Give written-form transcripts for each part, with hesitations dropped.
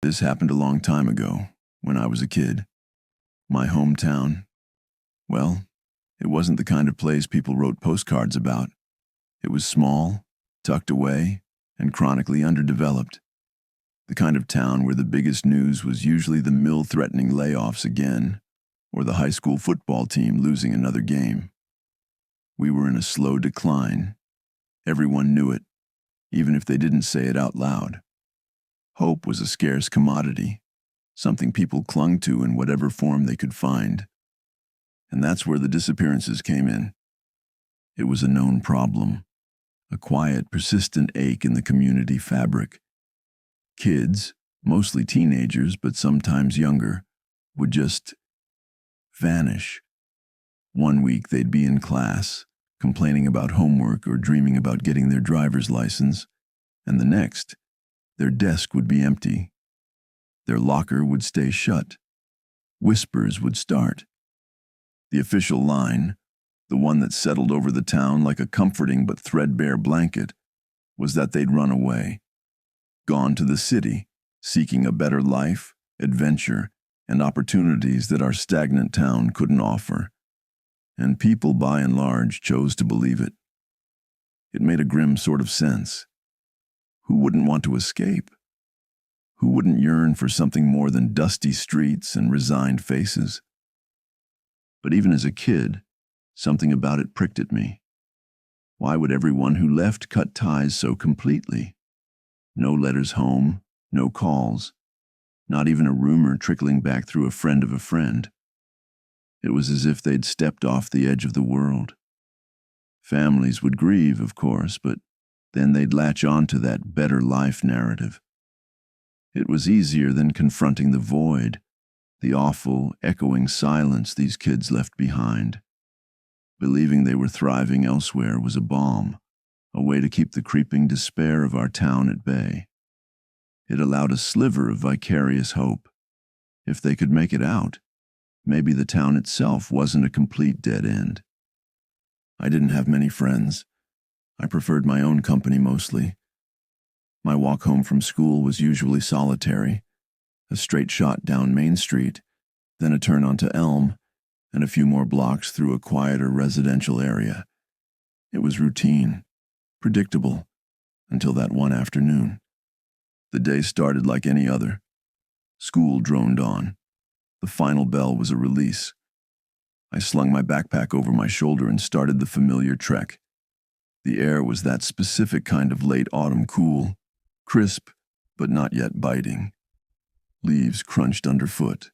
This happened a long time ago, when I was a kid. My hometown, well, it wasn't the kind of place people wrote postcards about. It was small, tucked away, and chronically underdeveloped. The kind of town where the biggest news was usually the mill threatening layoffs again, or the high school football team losing another game. We were in a slow decline. Everyone knew it, even if they didn't say it out loud. Hope was a scarce commodity, something people clung to in whatever form they could find. And that's where the disappearances came in. It was a known problem, a quiet, persistent ache in the community fabric. Kids, mostly teenagers but sometimes younger, would just vanish. One week they'd be in class, complaining about homework or dreaming about getting their driver's license, and the next, their desk would be empty. Their locker would stay shut. Whispers would start. The official line, the one that settled over the town like a comforting but threadbare blanket, was that they'd run away, gone to the city, seeking a better life, adventure, and opportunities that our stagnant town couldn't offer. And people, by and large, chose to believe it. It made a grim sort of sense. Who wouldn't want to escape? Who wouldn't yearn for something more than dusty streets and resigned faces? But even as a kid, something about it pricked at me. Why would everyone who left cut ties so completely? No letters home, no calls, not even a rumor trickling back through a friend of a friend. It was as if they'd stepped off the edge of the world. Families would grieve, of course, but then they'd latch on to that better life narrative. It was easier than confronting the void, the awful, echoing silence these kids left behind. Believing they were thriving elsewhere was a balm, a way to keep the creeping despair of our town at bay. It allowed a sliver of vicarious hope. If they could make it out, maybe the town itself wasn't a complete dead end. I didn't have many friends. I preferred my own company mostly. My walk home from school was usually solitary, a straight shot down Main Street, then a turn onto Elm, and a few more blocks through a quieter residential area. It was routine, predictable, until that one afternoon. The day started like any other. School droned on. The final bell was a release. I slung my backpack over my shoulder and started the familiar trek. The air was that specific kind of late autumn cool, crisp, but not yet biting. Leaves crunched underfoot.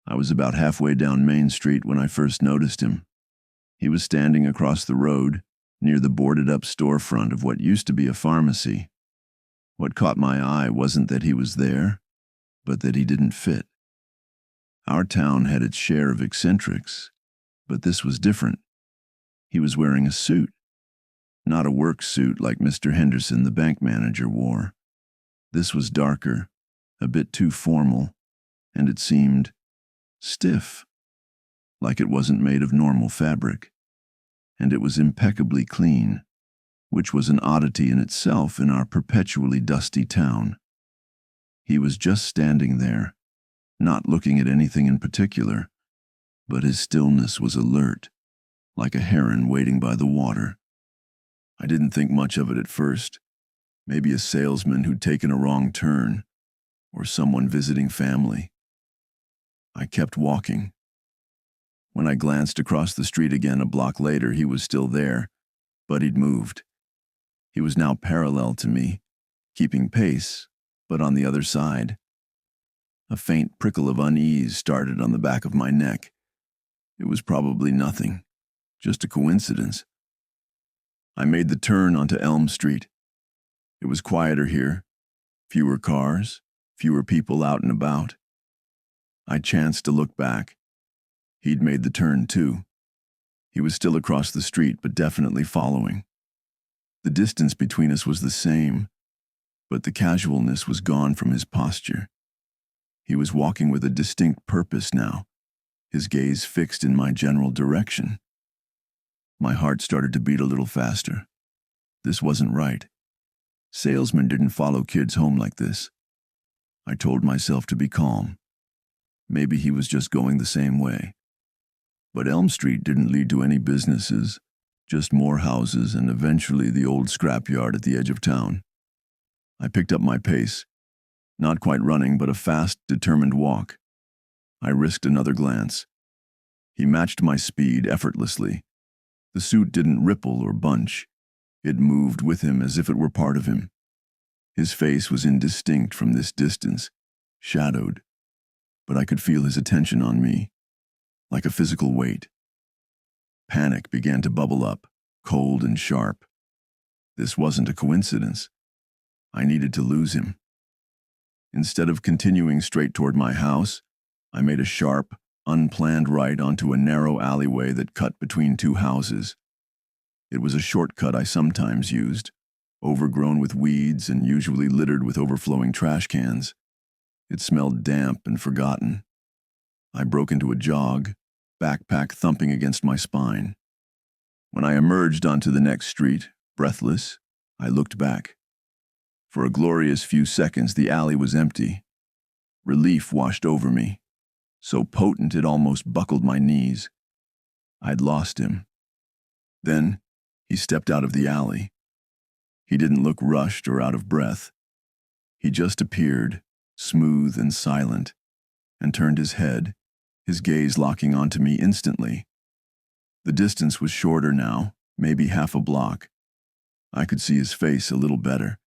I was about halfway down Main Street when I first noticed him. He was standing across the road, near the boarded-up storefront of what used to be a pharmacy. What caught my eye wasn't that he was there, but that he didn't fit. Our town had its share of eccentrics, but this was different. He was wearing a suit. Not a work suit like Mr. Henderson, the bank manager, wore. This was darker, a bit too formal, and it seemed stiff, like it wasn't made of normal fabric. And it was impeccably clean, which was an oddity in itself in our perpetually dusty town. He was just standing there, not looking at anything in particular, but his stillness was alert, like a heron waiting by the water. I didn't think much of it at first. Maybe a salesman who'd taken a wrong turn, or someone visiting family. I kept walking. When I glanced across the street again a block later, he was still there, but he'd moved. He was now parallel to me, keeping pace, but on the other side. A faint prickle of unease started on the back of my neck. It was probably nothing, just a coincidence. I made the turn onto Elm Street. It was quieter here, fewer cars, fewer people out and about. I chanced to look back. He'd made the turn too. He was still across the street, but definitely following. The distance between us was the same, but the casualness was gone from his posture. He was walking with a distinct purpose now, his gaze fixed in my general direction. My heart started to beat a little faster. This wasn't right. Salesmen didn't follow kids home like this. I told myself to be calm. Maybe he was just going the same way. But Elm Street didn't lead to any businesses, just more houses and eventually the old scrapyard at the edge of town. I picked up my pace, not quite running, but a fast, determined walk. I risked another glance. He matched my speed effortlessly. The suit didn't ripple or bunch. It moved with him as if it were part of him. His face was indistinct from this distance, shadowed, but I could feel his attention on me, like a physical weight. Panic began to bubble up, cold and sharp. This wasn't a coincidence. I needed to lose him. Instead of continuing straight toward my house, I made a sharp, unplanned right onto a narrow alleyway that cut between two houses. It was a shortcut I sometimes used, overgrown with weeds and usually littered with overflowing trash cans. It smelled damp and forgotten. I broke into a jog, backpack thumping against my spine. When I emerged onto the next street, breathless, I looked back. For a glorious few seconds, the alley was empty. Relief washed over me, so potent it almost buckled my knees. I'd lost him. Then he stepped out of the alley. He didn't look rushed or out of breath. He just appeared, smooth and silent, and turned his head, his gaze locking onto me instantly. The distance was shorter now, maybe half a block. I could see his face a little better.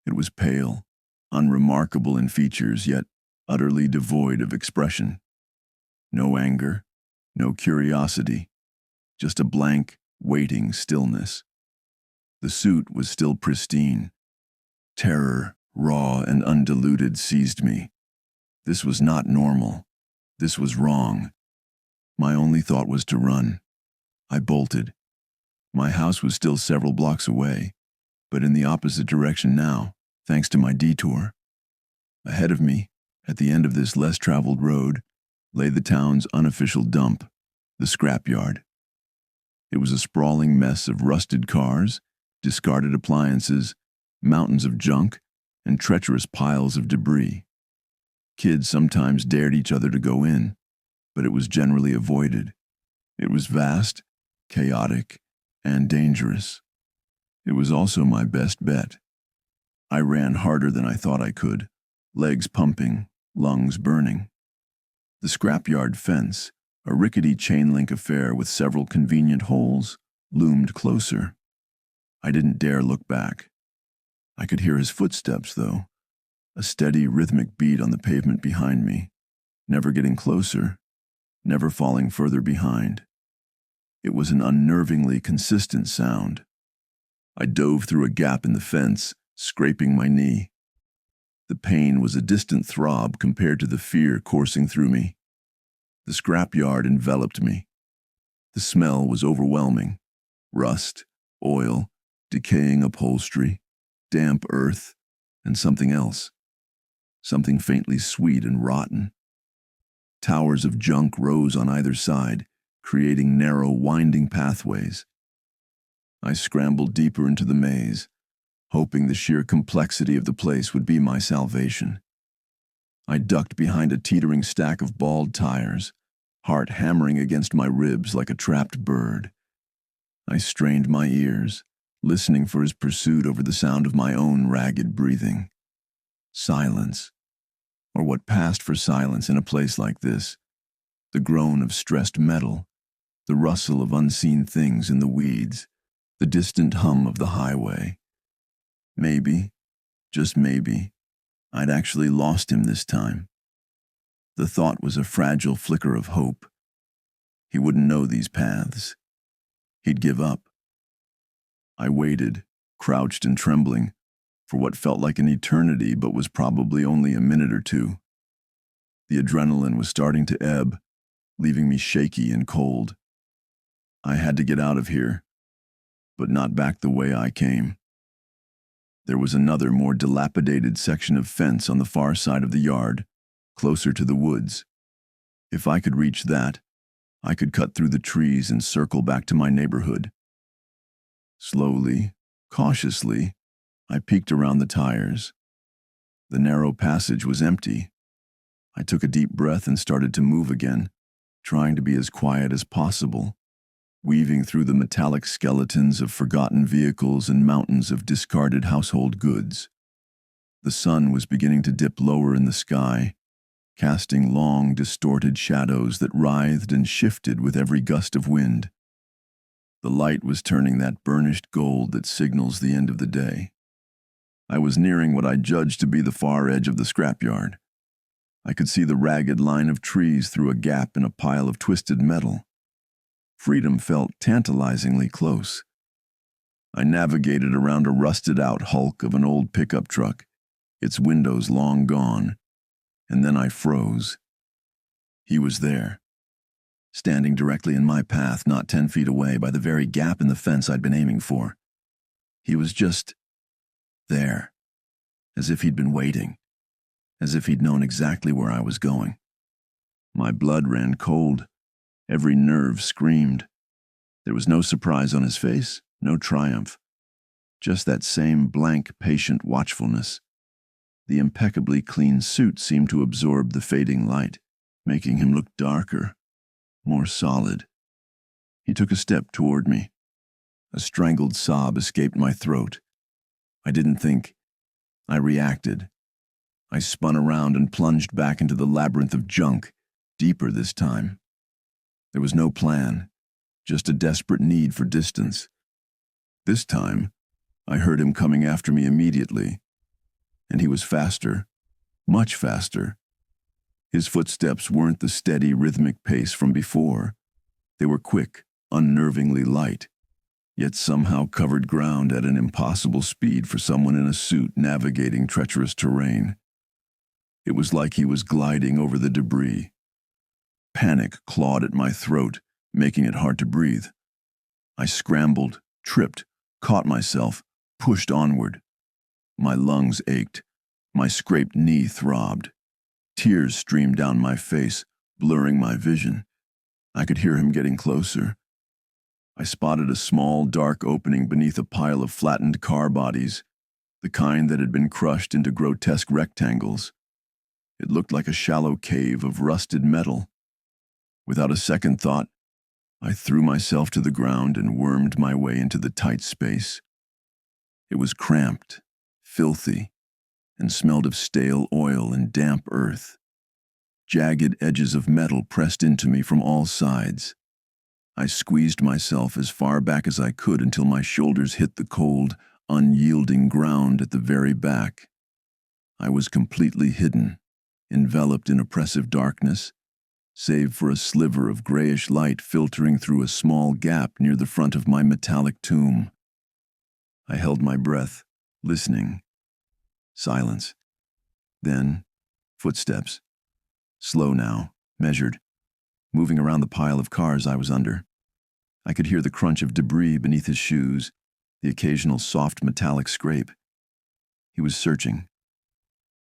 It was pale, unremarkable in features, yet utterly devoid of expression. No anger, no curiosity, just a blank, waiting stillness. The suit was still pristine. Terror, raw and undiluted, seized me. This was not normal. This was wrong. My only thought was to run. I bolted. My house was still several blocks away, but in the opposite direction now, thanks to my detour. Ahead of me, at the end of this less traveled road, lay the town's unofficial dump, the scrapyard. It was a sprawling mess of rusted cars, discarded appliances, mountains of junk, and treacherous piles of debris. Kids sometimes dared each other to go in, but it was generally avoided. It was vast, chaotic, and dangerous. It was also my best bet. I ran harder than I thought I could, legs pumping, lungs burning. The scrapyard fence, a rickety chain-link affair with several convenient holes, loomed closer. I didn't dare look back. I could hear his footsteps, though, a steady, rhythmic beat on the pavement behind me, never getting closer, never falling further behind. It was an unnervingly consistent sound. I dove through a gap in the fence, scraping my knee. The pain was a distant throb compared to the fear coursing through me. The scrapyard enveloped me. The smell was overwhelming. Rust, oil, decaying upholstery, damp earth, and something else. Something faintly sweet and rotten. Towers of junk rose on either side, creating narrow, winding pathways. I scrambled deeper into the maze, hoping the sheer complexity of the place would be my salvation. I ducked behind a teetering stack of bald tires, heart hammering against my ribs like a trapped bird. I strained my ears, listening for his pursuit over the sound of my own ragged breathing. Silence, or what passed for silence in a place like this, the groan of stressed metal, the rustle of unseen things in the weeds, the distant hum of the highway. Maybe, just maybe, I'd actually lost him this time. The thought was a fragile flicker of hope. He wouldn't know these paths. He'd give up. I waited, crouched and trembling, for what felt like an eternity but was probably only a minute or two. The adrenaline was starting to ebb, leaving me shaky and cold. I had to get out of here, but not back the way I came. There was another, more dilapidated section of fence on the far side of the yard, closer to the woods. If I could reach that, I could cut through the trees and circle back to my neighborhood. Slowly, cautiously, I peeked around the tires. The narrow passage was empty. I took a deep breath and started to move again, trying to be as quiet as possible, weaving through the metallic skeletons of forgotten vehicles and mountains of discarded household goods. The sun was beginning to dip lower in the sky, casting long, distorted shadows that writhed and shifted with every gust of wind. The light was turning that burnished gold that signals the end of the day. I was nearing what I judged to be the far edge of the scrapyard. I could see the ragged line of trees through a gap in a pile of twisted metal. Freedom felt tantalizingly close. I navigated around a rusted-out hulk of an old pickup truck, its windows long gone, and then I froze. He was there, standing directly in my path, not 10 feet away, by the very gap in the fence I'd been aiming for. He was just there, as if he'd been waiting, as if he'd known exactly where I was going. My blood ran cold. Every nerve screamed. There was no surprise on his face, no triumph. Just that same blank, patient watchfulness. The impeccably clean suit seemed to absorb the fading light, making him look darker, more solid. He took a step toward me. A strangled sob escaped my throat. I didn't think. I reacted. I spun around and plunged back into the labyrinth of junk, deeper this time. There was no plan, just a desperate need for distance. This time, I heard him coming after me immediately, and he was faster, much faster. His footsteps weren't the steady, rhythmic pace from before. They were quick, unnervingly light, yet somehow covered ground at an impossible speed for someone in a suit navigating treacherous terrain. It was like he was gliding over the debris. Panic clawed at my throat, making it hard to breathe. I scrambled, tripped, caught myself, pushed onward. My lungs ached. My scraped knee throbbed. Tears streamed down my face, blurring my vision. I could hear him getting closer. I spotted a small, dark opening beneath a pile of flattened car bodies, the kind that had been crushed into grotesque rectangles. It looked like a shallow cave of rusted metal. Without a second thought, I threw myself to the ground and wormed my way into the tight space. It was cramped, filthy, and smelled of stale oil and damp earth. Jagged edges of metal pressed into me from all sides. I squeezed myself as far back as I could until my shoulders hit the cold, unyielding ground at the very back. I was completely hidden, enveloped in oppressive darkness, save for a sliver of grayish light filtering through a small gap near the front of my metallic tomb. I held my breath, listening. Silence. Then, footsteps. Slow now, measured, moving around the pile of cars I was under. I could hear the crunch of debris beneath his shoes, the occasional soft metallic scrape. He was searching.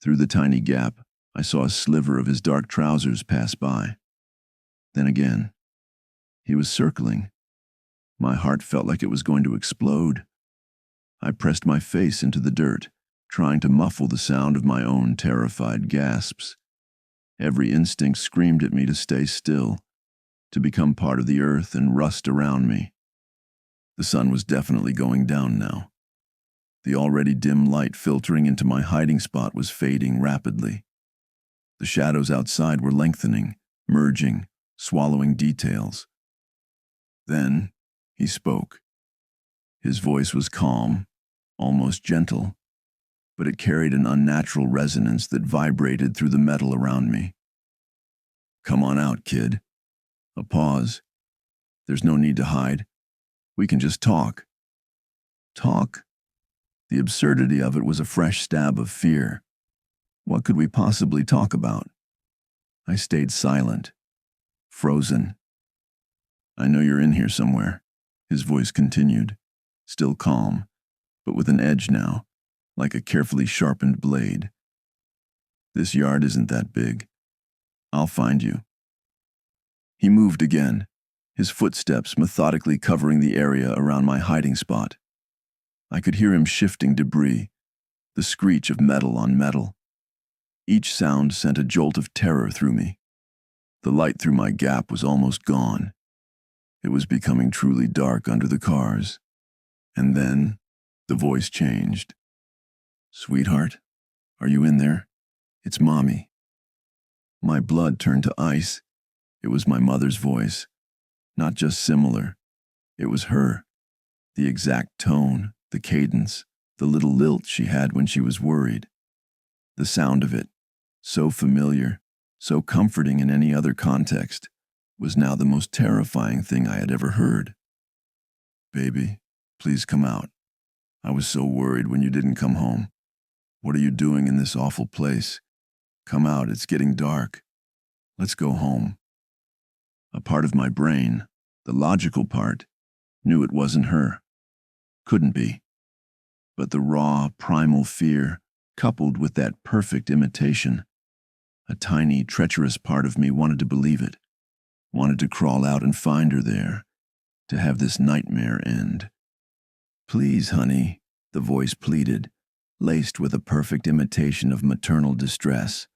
Through the tiny gap, I saw a sliver of his dark trousers pass by. Then again, he was circling. My heart felt like it was going to explode. I pressed my face into the dirt, trying to muffle the sound of my own terrified gasps. Every instinct screamed at me to stay still, to become part of the earth and rust around me. The sun was definitely going down now. The already dim light filtering into my hiding spot was fading rapidly. The shadows outside were lengthening, merging, swallowing details. Then he spoke. His voice was calm, almost gentle, but it carried an unnatural resonance that vibrated through the metal around me. "Come on out, kid." A pause. "There's no need to hide. We can just talk." Talk? The absurdity of it was a fresh stab of fear. What could we possibly talk about? I stayed silent, frozen. "I know you're in here somewhere," his voice continued, still calm, but with an edge now, like a carefully sharpened blade. "This yard isn't that big. I'll find you." He moved again, his footsteps methodically covering the area around my hiding spot. I could hear him shifting debris, the screech of metal on metal. Each sound sent a jolt of terror through me. The light through my gap was almost gone. It was becoming truly dark under the cars. And then, the voice changed. "Sweetheart, are you in there? It's Mommy." My blood turned to ice. It was my mother's voice. Not just similar. It was her. The exact tone, the cadence, the little lilt she had when she was worried. The sound of it, so familiar, so comforting in any other context, was now the most terrifying thing I had ever heard. "Baby, please come out. I was so worried when you didn't come home. What are you doing in this awful place? Come out, it's getting dark. Let's go home." A part of my brain, the logical part, knew it wasn't her. Couldn't be. But the raw, primal fear, coupled with that perfect imitation, a tiny, treacherous part of me wanted to believe it, wanted to crawl out and find her there, to have this nightmare end. "Please, honey," the voice pleaded, laced with a perfect imitation of maternal distress.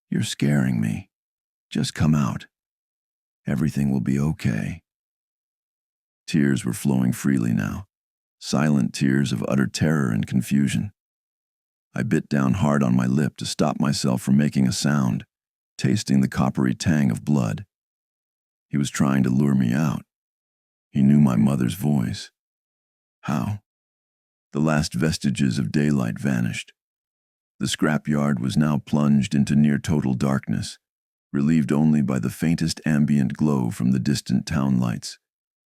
"You're scaring me. Just come out. Everything will be okay." Tears were flowing freely now, silent tears of utter terror and confusion. I bit down hard on my lip to stop myself from making a sound, tasting the coppery tang of blood. He was trying to lure me out. He knew my mother's voice. How? The last vestiges of daylight vanished. The scrapyard was now plunged into near-total darkness, relieved only by the faintest ambient glow from the distant town lights,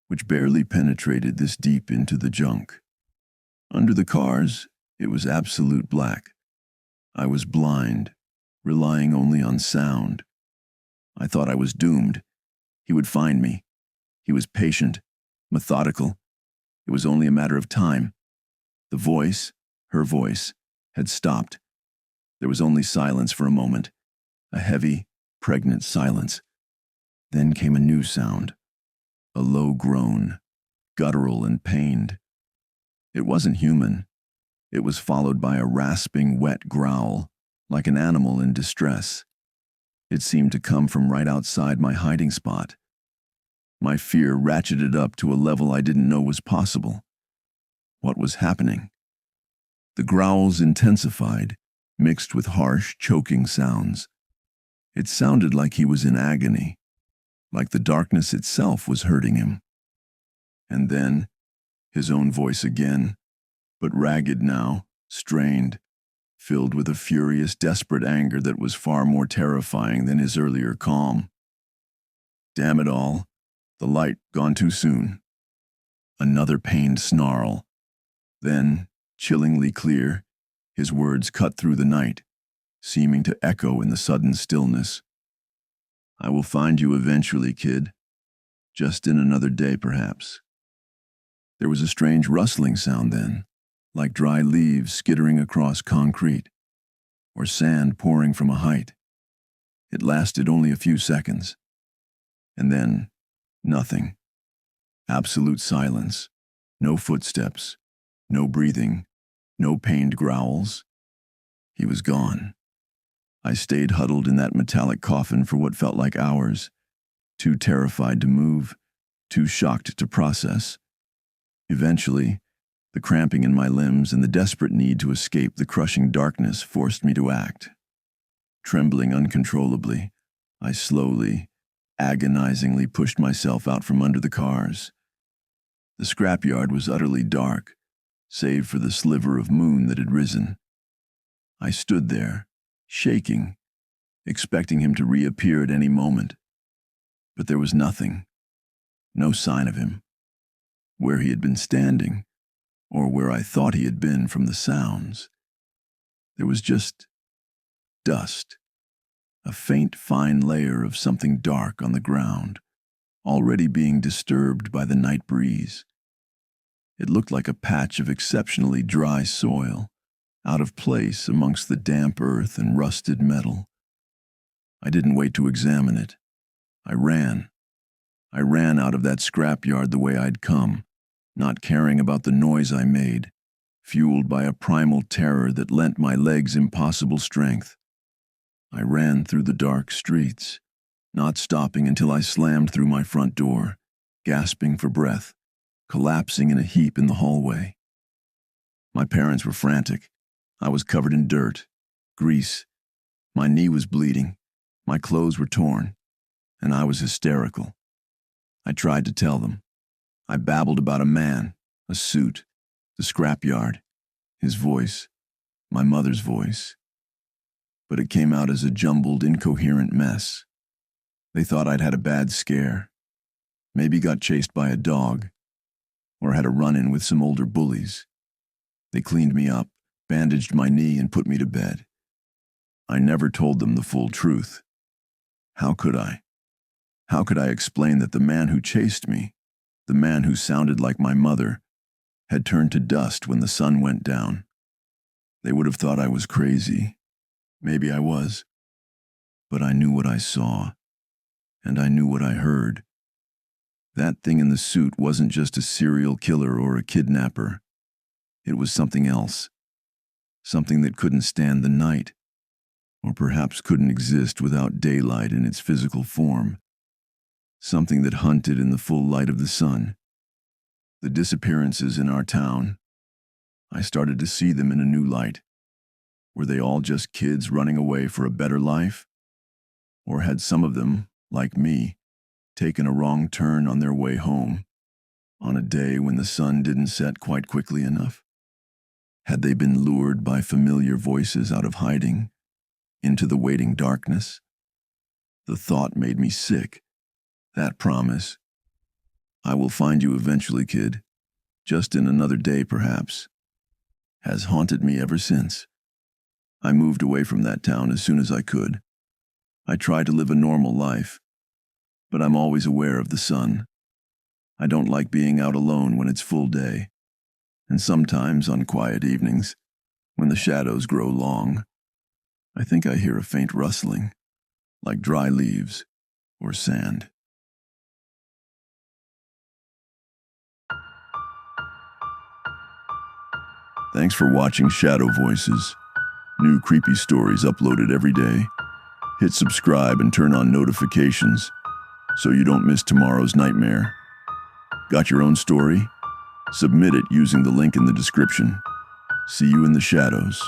which barely penetrated this deep into the junk. Under the cars, it was absolute black. I was blind, relying only on sound. I thought I was doomed. He would find me. He was patient, methodical. It was only a matter of time. The voice, her voice, had stopped. There was only silence for a moment, a heavy, pregnant silence. Then came a new sound, a low groan, guttural and pained. It wasn't human. It was followed by a rasping, wet growl, like an animal in distress. It seemed to come from right outside my hiding spot. My fear ratcheted up to a level I didn't know was possible. What was happening? The growls intensified, mixed with harsh, choking sounds. It sounded like he was in agony, like the darkness itself was hurting him. And then, his own voice again, but ragged now, strained, filled with a furious, desperate anger that was far more terrifying than his earlier calm. Damn it all, the light gone too soon. Another pained snarl. Then, chillingly clear, his words cut through the night, seeming to echo in the sudden stillness. "I will find you eventually, kid. Just in another day, perhaps." There was a strange rustling sound then, like dry leaves skittering across concrete, or sand pouring from a height. It lasted only a few seconds. And then, nothing. Absolute silence. No footsteps. No breathing. No pained growls. He was gone. I stayed huddled in that metallic coffin for what felt like hours, too terrified to move, too shocked to process. Eventually, the cramping in my limbs and the desperate need to escape the crushing darkness forced me to act. Trembling uncontrollably, I slowly, agonizingly pushed myself out from under the cars. The scrapyard was utterly dark, save for the sliver of moon that had risen. I stood there, shaking, expecting him to reappear at any moment. But there was nothing, no sign of him. Where he had been standing, or where I thought he had been from the sounds, there was just dust, a faint, fine layer of something dark on the ground, already being disturbed by the night breeze. It looked like a patch of exceptionally dry soil, out of place amongst the damp earth and rusted metal. I didn't wait to examine it. I ran. I ran out of that scrapyard the way I'd come, not caring about the noise I made, fueled by a primal terror that lent my legs impossible strength. I ran through the dark streets, not stopping until I slammed through my front door, gasping for breath, collapsing in a heap in the hallway. My parents were frantic. I was covered in dirt, grease. My knee was bleeding. My clothes were torn, and I was hysterical. I tried to tell them. I babbled about a man, a suit, the scrapyard, his voice, my mother's voice. But it came out as a jumbled, incoherent mess. They thought I'd had a bad scare, maybe got chased by a dog, or had a run-in with some older bullies. They cleaned me up, bandaged my knee, and put me to bed. I never told them the full truth. How could I? How could I explain that the man who chased me, the man who sounded like my mother, had turned to dust when the sun went down? They would have thought I was crazy. Maybe I was. But I knew what I saw, and I knew what I heard. That thing in the suit wasn't just a serial killer or a kidnapper. It was something else. Something that couldn't stand the night, or perhaps couldn't exist without daylight in its physical form. Something that hunted in the full light of the sun. The disappearances in our town, I started to see them in a new light. Were they all just kids running away for a better life? Or had some of them, like me, taken a wrong turn on their way home, on a day when the sun didn't set quite quickly enough? Had they been lured by familiar voices out of hiding, into the waiting darkness? The thought made me sick. That promise, "I will find you eventually, kid, just in another day perhaps," has haunted me ever since. I moved away from that town as soon as I could. I try to live a normal life, but I'm always aware of the sun. I don't like being out alone when it's full day, and sometimes on quiet evenings, when the shadows grow long, I think I hear a faint rustling, like dry leaves or sand. Thanks for watching Shadow Voices. New creepy stories uploaded every day. Hit subscribe and turn on notifications so you don't miss tomorrow's nightmare. Got your own story? Submit it using the link in the description. See you in the shadows.